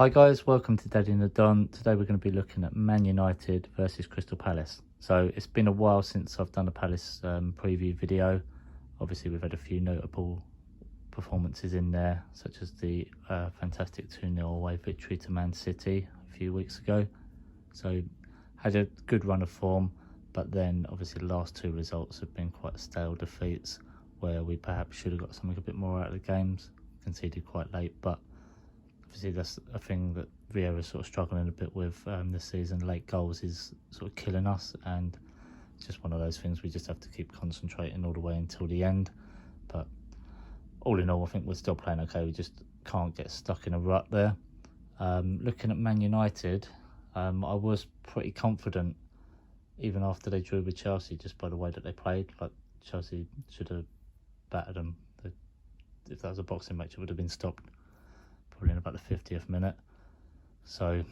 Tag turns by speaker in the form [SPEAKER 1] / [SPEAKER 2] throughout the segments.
[SPEAKER 1] Hi guys, welcome to Daddy and the Don. Today we're going to be looking at Man United versus Crystal Palace. So it's been a while since I've done a Palace preview video. Obviously we've had a few notable performances in there, such as the fantastic 2-0 away victory to Man City a few weeks ago. So had a good run of form, but then obviously the last two results have been quite stale defeats where we perhaps should have got something a bit more out of the games, conceded quite late, but obviously that's a thing that Vieira's sort of struggling a bit with this season. Late goals is sort of killing us, and it's just one of those things we just have to keep concentrating all the way until the end. But all in all, I think we're still playing okay. We just can't get stuck in a rut there. Looking at Man United, I was pretty confident even after they drew with Chelsea, just by the way that they played. Like, Chelsea should have battered them. If that was a boxing match, it would have been stopped probably in about the 50th minute. So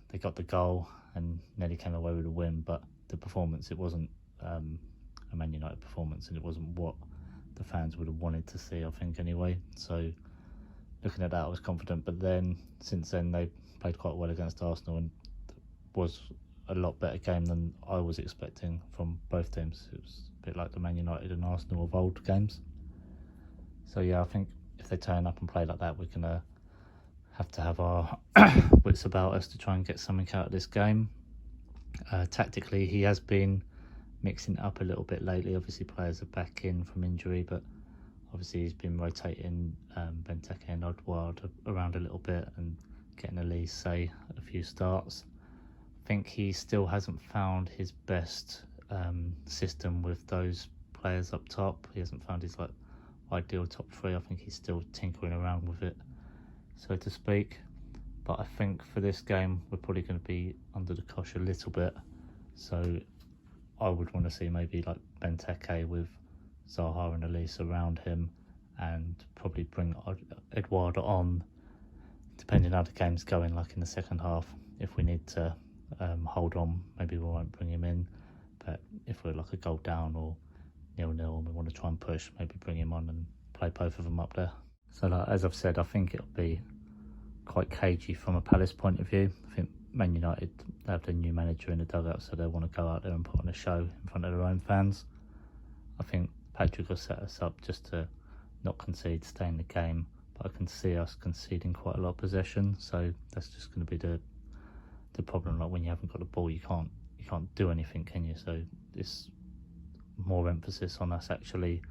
[SPEAKER 1] they got the goal and nearly came away with a win, but the performance, it wasn't a Man United performance, and it wasn't what the fans would have wanted to see, I think, anyway. So looking at that, I was confident, but then since then they played quite well against Arsenal and was a lot better game than I was expecting from both teams. It was a bit like the Man United and Arsenal of old games. So yeah, I think if they turn up and play like that, we're going to have to have our wits about us to try and get something out of this game. Tactically, he has been mixing it up a little bit lately. Obviously, players are back in from injury, but obviously he's been rotating Benteke and Edouard around a little bit and getting Elise, say, a few starts. I think he still hasn't found his best system with those players up top. He hasn't found his ideal top three. I think he's still tinkering around with it, so to speak. But I think for this game we're probably going to be under the cosh a little bit, so I would want to see maybe like Benteke with Zaha and Elise around him, and probably bring Edouard on depending how the game's going, like in the second half. If we need to hold on, maybe we won't bring him in, but if we're like a goal down or 0-0 and we want to try and push, maybe bring him on and play both of them up there. So as I've said, I think it'll be quite cagey from a Palace point of view. I think Man United, they have their new manager in the dugout, so they want to go out there and put on a show in front of their own fans. I think Patrick will set us up just to not concede, stay in the game, but I can see us conceding quite a lot of possession, so that's just going to be the problem. Like, when you haven't got the ball, you can't do anything, can you? So it's more emphasis on us actually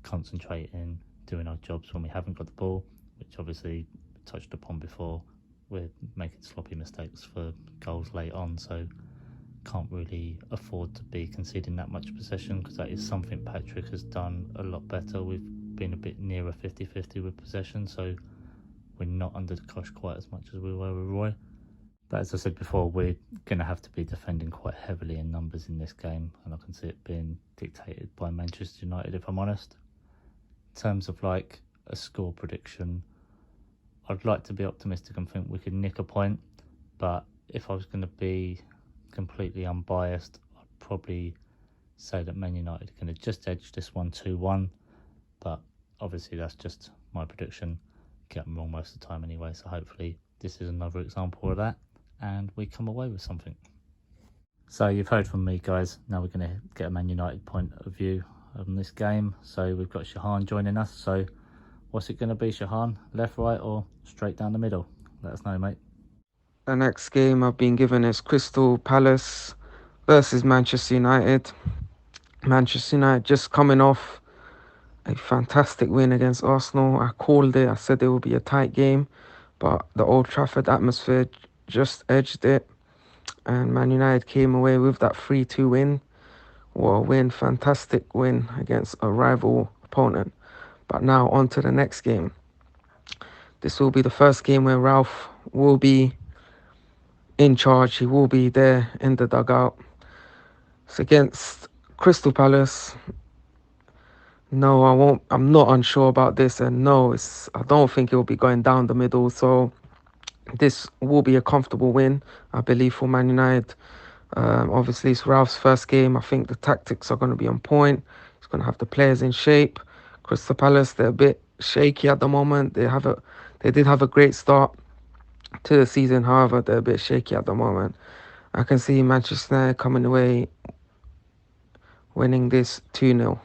[SPEAKER 1] concentrating, doing our jobs when we haven't got the ball, which obviously touched upon before. We're making sloppy mistakes for goals late on, so can't really afford to be conceding that much possession, because that is something Patrick has done a lot better. We've been a bit nearer 50-50 with possession, so we're not under the cosh quite as much as we were with Roy. But as I said before, we're going to have to be defending quite heavily in numbers in this game, and I can see it being dictated by Manchester United, if I'm honest. In terms of like a score prediction, I'd like to be optimistic and think we could nick a point, but if I was going to be completely unbiased, I'd probably say that Man United are going to just edge this one 2-1, but obviously that's just my prediction. Get them wrong most of the time anyway, so hopefully this is another example of that and we come away with something. So you've heard from me, guys. Now we're going to get a Man United point of view on this game. So we've got Shahan joining us. So what's it going to be, Shahan? Left, right, or straight down the middle? Let us know, mate.
[SPEAKER 2] The next game I've been given is Crystal Palace versus Manchester United. Manchester United just coming off a fantastic win against Arsenal. I called it. I said it would be a tight game, but the Old Trafford atmosphere just edged it, and Man United came away with that 3-2 win. What a win. Fantastic win against a rival opponent. But now on to the next game. This will be the first game where Ralph will be in charge. He will be there in the dugout. It's against Crystal Palace. No, I won't. I'm not unsure about this, and no, I don't think it will be going down the middle. So this will be a comfortable win, I believe, for Man United. Obviously, it's Ralph's first game. I think the tactics are going to be on point. He's going to have the players in shape. Crystal Palace, they're a bit shaky at the moment. They did have a great start to the season. However, they're a bit shaky at the moment. I can see Manchester United coming away winning this 2-0.